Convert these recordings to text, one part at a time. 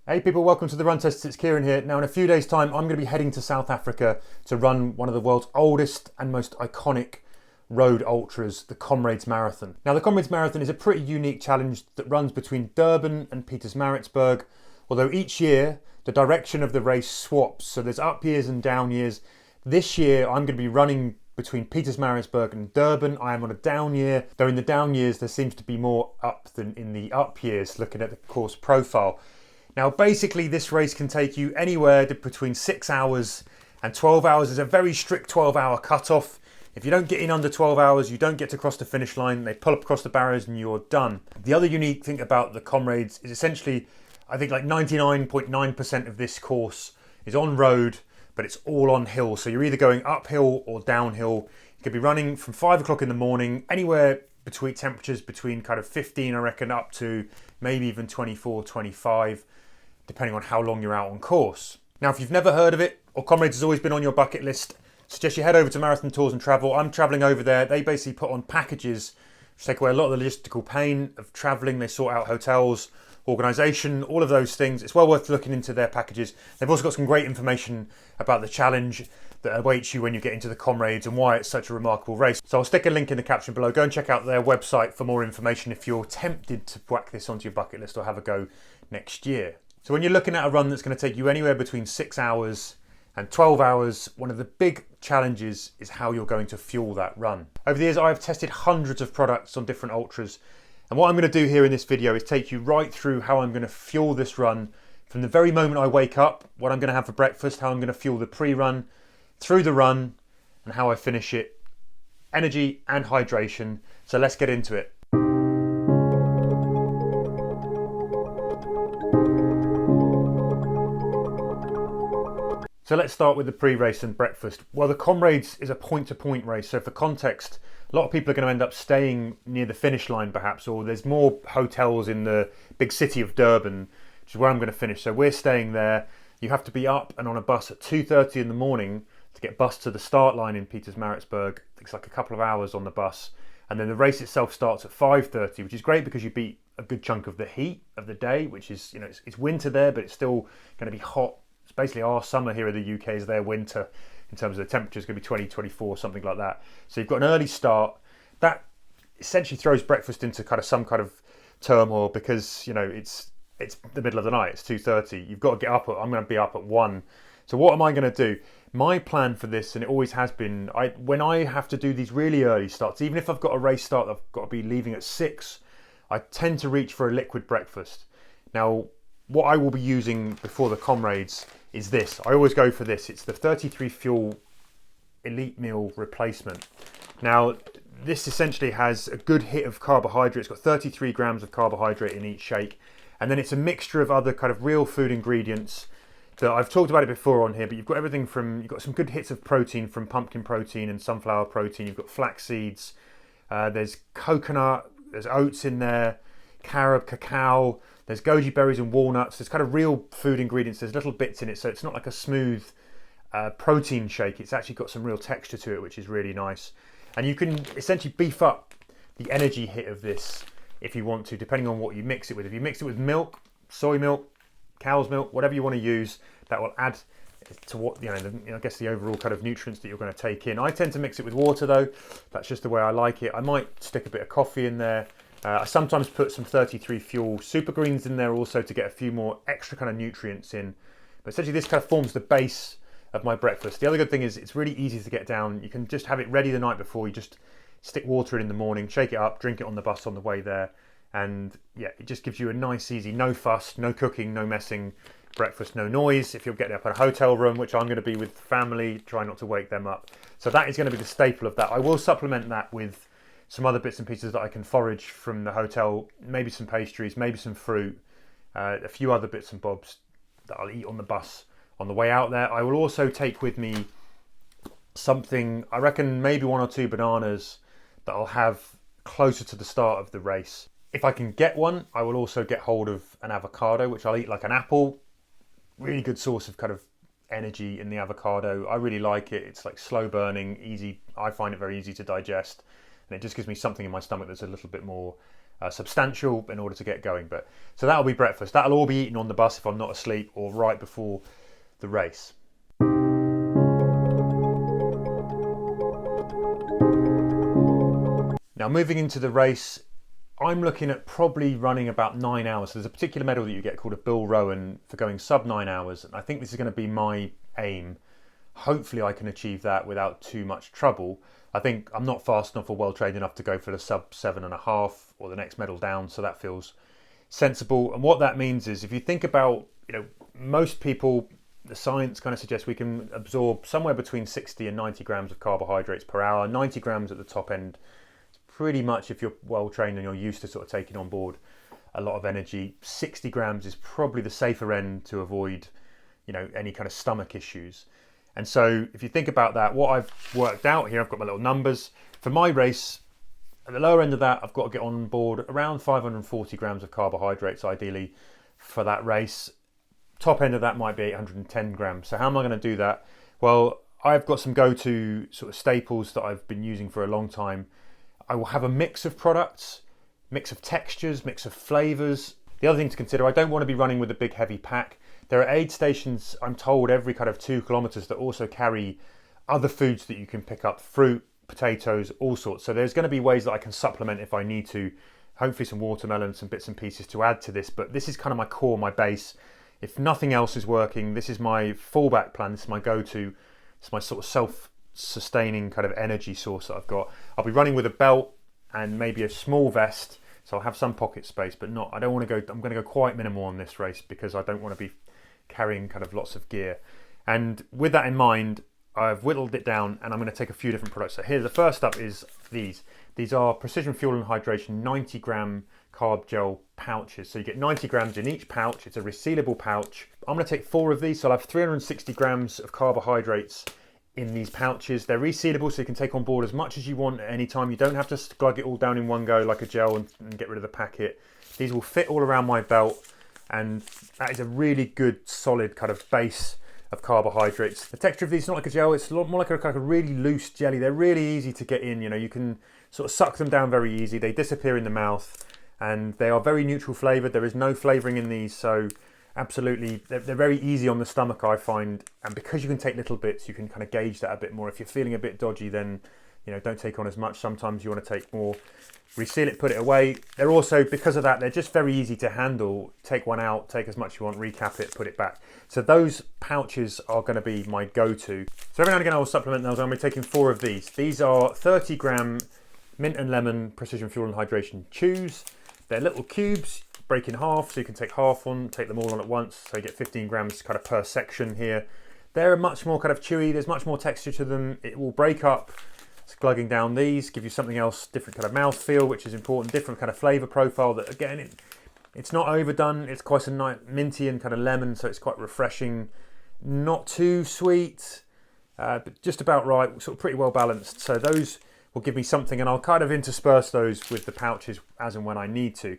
Hey people, welcome to the Run Tests. It's Kieran here. Now in a few days time I'm going to be heading to South Africa to run one of the world's oldest and most iconic road ultras, the Comrades Marathon. Now the Comrades Marathon is a pretty unique challenge that runs between Durban and Pietermaritzburg, although each year the direction of the race swaps, so there's up years and down years. This year I'm going to be running between Pietermaritzburg and Durban. I am on a down year, though in the down years there seems to be more up than in the up years, looking at the course profile. Now basically this race can take you anywhere between 6 hours and 12 hours. There's a very strict 12-hour cutoff. If you don't get in under 12 hours, you don't get to cross the finish line. They pull up across the barriers and you're done. The other unique thing about the Comrades is essentially, I think like 99.9% of this course is on road, but it's all on hill. So you're either going uphill or downhill. You could be running from 5 o'clock in the morning, anywhere between temperatures between kind of 15, I reckon, up to maybe even 24, 25. Depending on how long you're out on course. Now, if you've never heard of it, or Comrades has always been on your bucket list, I suggest you head over to Marathon Tours and Travel. I'm travelling over there. They basically put on packages which take away a lot of the logistical pain of travelling. They sort out hotels, organisation, all of those things. It's well worth looking into their packages. They've also got some great information about the challenge that awaits you when you get into the Comrades and why it's such a remarkable race. So I'll stick a link in the caption below. Go and check out their website for more information if you're tempted to whack this onto your bucket list or have a go next year. So when you're looking at a run that's going to take you anywhere between 6 hours and 12 hours, one of the big challenges is how you're going to fuel that run. Over the years, I've tested hundreds of products on different ultras. And what I'm going to do here in this video is take you right through how I'm going to fuel this run from the very moment I wake up, what I'm going to have for breakfast, how I'm going to fuel the pre-run, through the run, and how I finish it. Energy and hydration. So let's get into it. So let's start with the pre-race and breakfast. Well, the Comrades is a point-to-point race. So for context, a lot of people are going to end up staying near the finish line perhaps, or there's more hotels in the big city of Durban, which is where I'm going to finish. So we're staying there. You have to be up and on a bus at 2:30 in the morning to get bussed to the start line in Pietermaritzburg. It's like a couple of hours on the bus. And then the race itself starts at 5:30, which is great because you beat a good chunk of the heat of the day, which is, you know, it's winter there, but it's still going to be hot. It's basically our summer here in the UK is their winter in terms of the temperature. It's going to be 20, 24, something like that. So you've got an early start. That essentially throws breakfast into some kind of turmoil because, you know, it's the middle of the night. It's 2:30. You've got to get up. I'm going to be up at 1. So what am I going to do? My plan for this, and it always has been, when I have to do these really early starts, even if I've got a race start, I've got to be leaving at 6, I tend to reach for a liquid breakfast. Now, what I will be using before the Comrades is this. I always go for this. It's the 33 Fuel Elite Meal Replacement. Now, this essentially has a good hit of carbohydrate. It's got 33 grams of carbohydrate in each shake. And then it's a mixture of other kind of real food ingredients that I've talked about it before on here, but you've got everything from, you've got some good hits of protein from pumpkin protein and sunflower protein. You've got flax seeds. There's coconut. There's oats in there. Carob, cacao. There's goji berries and walnuts. There's kind of real food ingredients. There's little bits in it, so it's not like a smooth protein shake. It's actually got some real texture to it, which is really nice. And you can essentially beef up the energy hit of this if you want to, depending on what you mix it with. If you mix it with milk, soy milk, cow's milk, whatever you want to use, that will add to what, I guess the overall kind of nutrients that you're going to take in. I tend to mix it with water though. That's just the way I like it. I might stick a bit of coffee in there. I sometimes put some 33 Fuel Super Greens in there also to get a few more extra kind of nutrients in. But essentially this kind of forms the base of my breakfast. The other good thing is it's really easy to get down. You can just have it ready the night before. You just stick water in the morning, shake it up, drink it on the bus on the way there. And yeah, it just gives you a nice, easy, no fuss, no cooking, no messing breakfast, no noise. If you're getting up in a hotel room, which I'm going to be with family, try not to wake them up. So that is going to be the staple of that. I will supplement that with some other bits and pieces that I can forage from the hotel, maybe some pastries, maybe some fruit, a few other bits and bobs that I'll eat on the bus on the way out there. I will also take with me something, I reckon maybe 1 or 2 bananas that I'll have closer to the start of the race. If I can get one, I will also get hold of an avocado, which I'll eat like an apple. Really good source of kind of energy in the avocado. I really like it. It's like slow burning, easy. I find it very easy to digest. And it just gives me something in my stomach that's a little bit more substantial in order to get going. But so that'll be breakfast. That'll all be eaten on the bus if I'm not asleep or right before the race. Now moving into the race, I'm looking at probably running about 9 hours. So there's a particular medal that you get called a Bill Rowan for going sub 9 hours. And I think this is going to be my aim. Hopefully I can achieve that without too much trouble. I think I'm not fast enough or well trained enough to go for the sub 7.5 or the next medal down. So that feels sensible. And what that means is if you think about, most people, the science kind of suggests we can absorb somewhere between 60 and 90 grams of carbohydrates per hour. 90 grams at the top end. Pretty much if you're well trained and you're used to sort of taking on board a lot of energy. 60 grams is probably the safer end to avoid, any kind of stomach issues. And so if you think about that, what I've worked out here, I've got my little numbers. For my race, at the lower end of that, I've got to get on board around 540 grams of carbohydrates, ideally, for that race. Top end of that might be 810 grams. So how am I going to do that? Well, I've got some go-to sort of staples that I've been using for a long time. I will have a mix of products, mix of textures, mix of flavours. The other thing to consider, I don't want to be running with a big heavy pack. There are aid stations, I'm told, every kind of 2 kilometres that also carry other foods that you can pick up, fruit, potatoes, all sorts. So there's going to be ways that I can supplement if I need to. Hopefully some watermelon, some bits and pieces to add to this, but this is kind of my core, my base. If nothing else is working, this is my fallback plan, this is my go-to, it's my sort of self-sustaining kind of energy source that I've got. I'll be running with a belt and maybe a small vest, so I'll have some pocket space, but I don't want to go, I'm going to go quite minimal on this race because I don't want to be carrying kind of lots of gear. And with that in mind, I've whittled it down and I'm going to take a few different products. So here, the first up is these. These are Precision Fuel and Hydration 90 gram carb gel pouches. So you get 90 grams in each pouch. It's a resealable pouch. I'm going to take 4 of these. So I'll have 360 grams of carbohydrates in these pouches. They're resealable, so you can take on board as much as you want at any time. You don't have to glug it all down in one go like a gel and get rid of the packet. These will fit all around my belt, and that is a really good solid kind of base of carbohydrates. The texture of these is not like a gel, it's more like a really loose jelly. They're really easy to get in, you can sort of suck them down very easy. They disappear in the mouth and they are very neutral flavoured. There is no flavouring in these, so absolutely, they're very easy on the stomach, I find, and because you can take little bits, you can kind of gauge that a bit more. If you're feeling a bit dodgy, then don't take on as much. Sometimes you want to take more, reseal it, put it away. They're also, because of that, they're just very easy to handle. Take one out, take as much as you want, recap it, put it back. So those pouches are going to be my go-to. So every now and again I will supplement those. I'm going to be taking 4 of these. These are 30 gram mint and lemon Precision Fuel and Hydration chews. They're little cubes, break in half, so you can take half on, take them all on at once, so you get 15 grams kind of per section here. They're much more kind of chewy, there's much more texture to them. It will break up, it's glugging down these, give you something else, different kind of mouth feel, which is important, different kind of flavour profile that, again, it's not overdone, it's quite a nice minty and kind of lemon, so it's quite refreshing. Not too sweet, but just about right, sort of pretty well balanced. So those will give me something, and I'll kind of intersperse those with the pouches as and when I need to.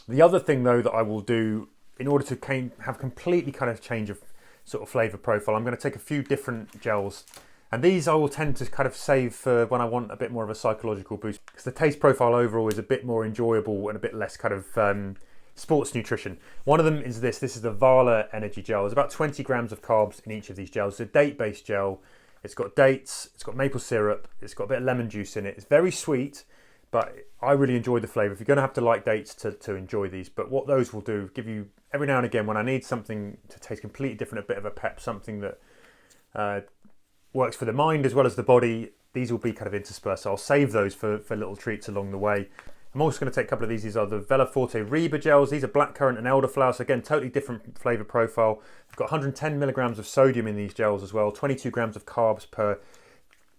The other thing though that I will do in order to have completely kind of change of sort of flavour profile, I'm going to take a few different gels, and these I will tend to kind of save for when I want a bit more of a psychological boost, because the taste profile overall is a bit more enjoyable and a bit less kind of sports nutrition. One of them is this is the Vala energy gel. There's about 20 grams of carbs in each of these gels. It's a date-based gel. It's got dates, it's got maple syrup, it's got a bit of lemon juice in it. It's very sweet, but I really enjoy the flavour. If you're going to have to like dates to enjoy these, but what those will do, give you every now and again when I need something to taste completely different, a bit of a pep, something that works for the mind as well as the body, these will be kind of interspersed. So I'll save those for little treats along the way. I'm also going to take a couple of these. These are the Vela Forte Reba gels. These are blackcurrant and elderflower, so again, totally different flavour profile. I've got 110 milligrams of sodium in these gels as well, 22 grams of carbs per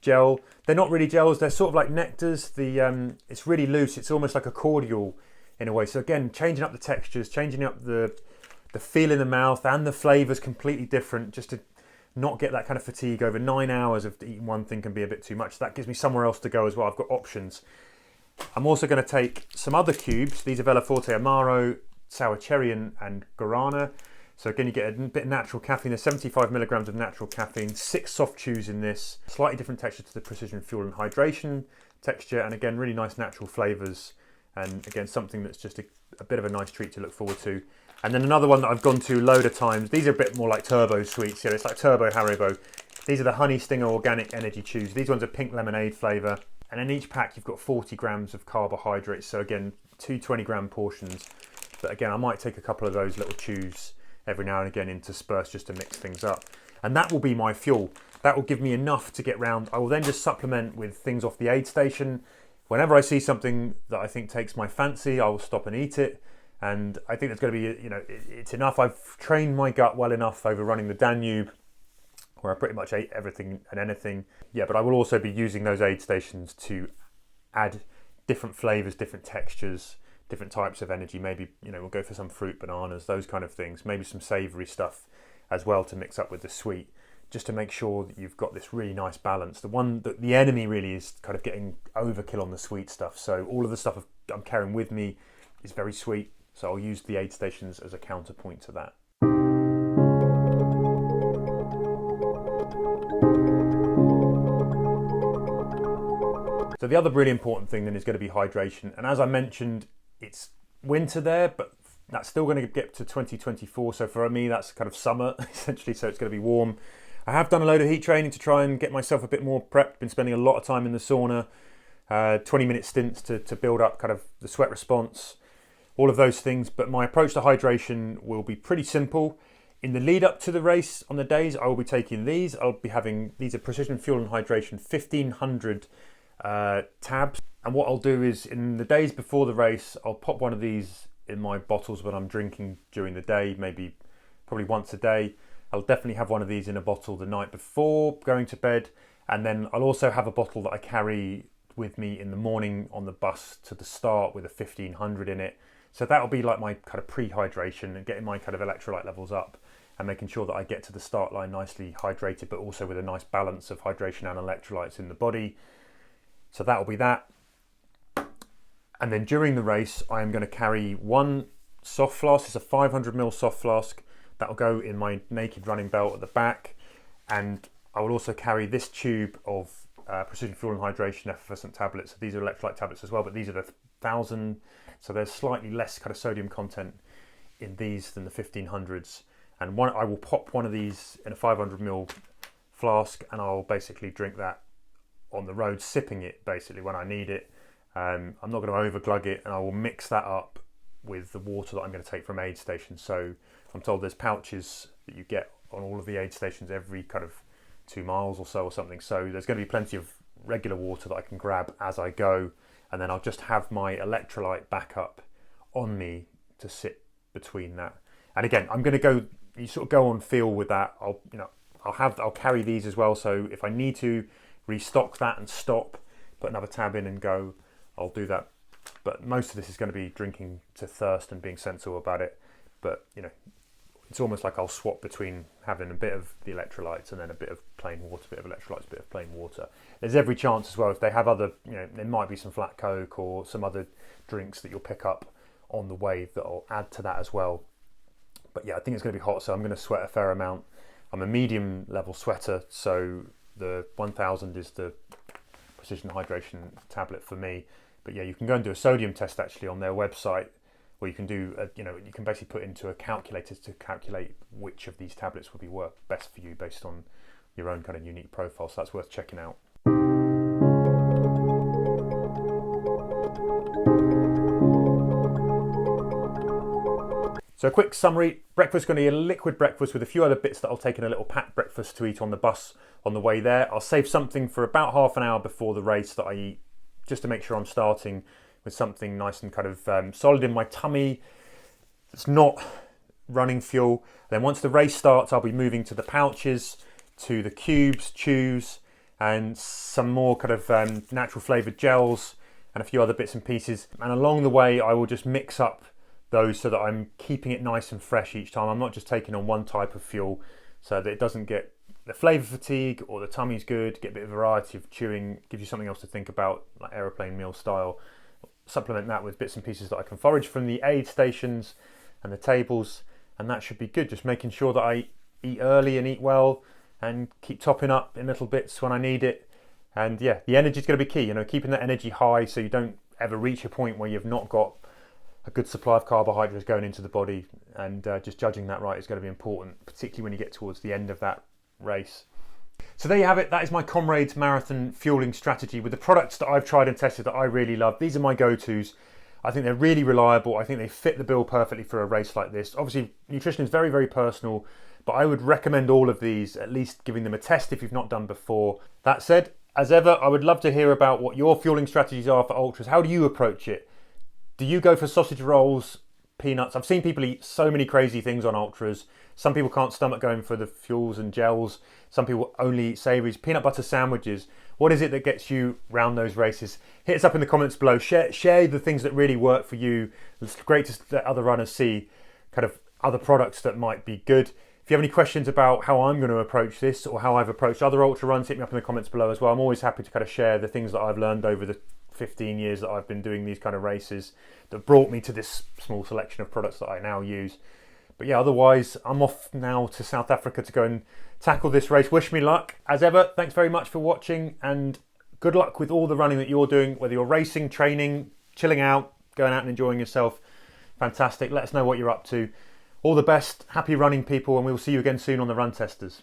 gel. They're not really gels, they're sort of like nectars. It's really loose, it's almost like a cordial in a way. So again, changing up the textures, changing up the feel in the mouth, and the flavours completely different, just to not get that kind of fatigue. Over 9 hours of eating one thing can be a bit too much. That gives me somewhere else to go as well. I've got options. I'm also going to take some other cubes. These are Vela Forte Amaro, Sour Cherry and Guarana. So again, you get a bit of natural caffeine. There's 75 milligrams of natural caffeine, 6 soft chews in this. Slightly different texture to the Precision Fuel and Hydration texture. And again, really nice natural flavours And again, something that's just a bit of a nice treat to look forward to. And then another one that I've gone to a load of times, these are a bit more like turbo sweets, it's like turbo Haribo. These are the Honey Stinger Organic Energy Chews. These ones are pink lemonade flavour. And in each pack, you've got 40 grams of carbohydrates. So again, 2 20-gram portions. But again, I might take a couple of those little chews every now and again interspersed just to mix things up. And that will be my fuel. That will give me enough to get round. I will then just supplement with things off the aid station. Whenever I see something that I think takes my fancy, I will stop and eat it. And I think it's going to be, it's enough. I've trained my gut well enough over running the Danube, where I pretty much ate everything and anything. Yeah, but I will also be using those aid stations to add different flavours, different textures, different types of energy. Maybe, we'll go for some fruit, bananas, those kind of things. Maybe some savoury stuff as well to mix up with the sweet, just to make sure that you've got this really nice balance. The one that the enemy really is kind of getting overkill on the sweet stuff. So all of the stuff I'm carrying with me is very sweet. So I'll use the aid stations as a counterpoint to that. So the other really important thing then is going to be hydration. And as I mentioned, it's winter there, but that's still going to get to 2024. So for me, that's kind of summer, essentially. So it's going to be warm. I have done a load of heat training to try and get myself a bit more prepped. Been spending a lot of time in the sauna, 20-minute stints to build up kind of the sweat response, all of those things. But my approach to hydration will be pretty simple. In the lead up to the race on the days, I will be taking these. I'll be having, these are Precision Fuel and Hydration 1500 tabs. And what I'll do is in the days before the race, I'll pop one of these in my bottles when I'm drinking during the day, probably once a day. I'll definitely have one of these in a bottle the night before going to bed. And then I'll also have a bottle that I carry with me in the morning on the bus to the start with a 1500 in it. So that'll be like my kind of pre-hydration and getting my kind of electrolyte levels up and making sure that I get to the start line nicely hydrated, but also with a nice balance of hydration and electrolytes in the body. So that'll be that. And then during the race, I am going to carry one soft flask. It's a 500ml soft flask. That'll go in my naked running belt at the back. And I will also carry this tube of Precision Fuel and Hydration effervescent tablets. So these are electrolyte tablets as well, but these are the 1000. So there's slightly less kind of sodium content in these than the 1500s. And I will pop one of these in a 500ml flask, and I'll basically drink that on the road, sipping it basically when I need it. I'm not going to overglug it, and I will mix that up with the water that I'm going to take from aid stations. So I'm told there's pouches that you get on all of the aid stations every kind of 2 miles or so or something. So there's going to be plenty of regular water that I can grab as I go, and then I'll just have my electrolyte backup on me to sit between that. And again, I'm going to go, you sort of go on feel with that. I'll carry these as well. So if I need to restock that and stop, put another tab in and go, I'll do that. But most of this is going to be drinking to thirst and being sensible about it. But it's almost like I'll swap between having a bit of the electrolytes and then a bit of plain water, a bit of electrolytes, a bit of plain water. There's every chance as well, if they have other, there might be some flat Coke or some other drinks that you'll pick up on the way that will add to that as well. But yeah, I think it's going to be hot, so I'm going to sweat a fair amount. I'm a medium level sweater, so the 1000 is the Precision Hydration tablet for me. But yeah, you can go and do a sodium test actually on their website, where you can do, you can basically put into a calculator to calculate which of these tablets would be best for you based on your own kind of unique profile. So that's worth checking out. So a quick summary, breakfast is going to be a liquid breakfast with a few other bits that I'll take in a little packed breakfast to eat on the bus on the way there. I'll save something for about half an hour before the race that I eat, just to make sure I'm starting with something nice and kind of solid in my tummy. It's not running fuel. Then once the race starts, I'll be moving to the pouches, to the cubes, chews, and some more kind of natural flavoured gels and a few other bits and pieces. And along the way, I will just mix up those so that I'm keeping it nice and fresh each time. I'm not just taking on one type of fuel so that it doesn't get the flavour fatigue or the tummy's good, get a bit of variety of chewing, gives you something else to think about, like aeroplane meal style. Supplement that with bits and pieces that I can forage from the aid stations and the tables, and that should be good. Just making sure that I eat early and eat well and keep topping up in little bits when I need it. And yeah, the energy is going to be key, keeping that energy high so you don't ever reach a point where you've not got a good supply of carbohydrates going into the body, and just judging that right is going to be important, particularly when you get towards the end of that race. So there you have it. That is my Comrades Marathon fueling strategy with the products that I've tried and tested that I really love. These are my go-tos. I think they're really reliable. I think they fit the bill perfectly for a race like this. Obviously, nutrition is very, very personal, but I would recommend all of these, at least giving them a test if you've not done before. That said, as ever, I would love to hear about what your fueling strategies are for ultras. How do you approach it? Do you go for sausage rolls, peanuts? I've seen people eat so many crazy things on ultras. Some people can't stomach going for the fuels and gels. Some people only eat savouries. Peanut butter sandwiches. What is it that gets you round those races? Hit us up in the comments below. Share the things that really work for you. It's great to let other runners see kind of other products that might be good. If you have any questions about how I'm going to approach this or how I've approached other ultra runs, hit me up in the comments below as well. I'm always happy to kind of share the things that I've learned over the 15 years that I've been doing these kind of races that brought me to this small selection of products that I now use. But yeah, otherwise, I'm off now to South Africa to go and tackle this race. Wish me luck. As ever, thanks very much for watching, and good luck with all the running that you're doing, whether you're racing, training, chilling out, going out and enjoying yourself. Fantastic. Let us know what you're up to. All the best. Happy running, people, and we'll see you again soon on the Run Testers.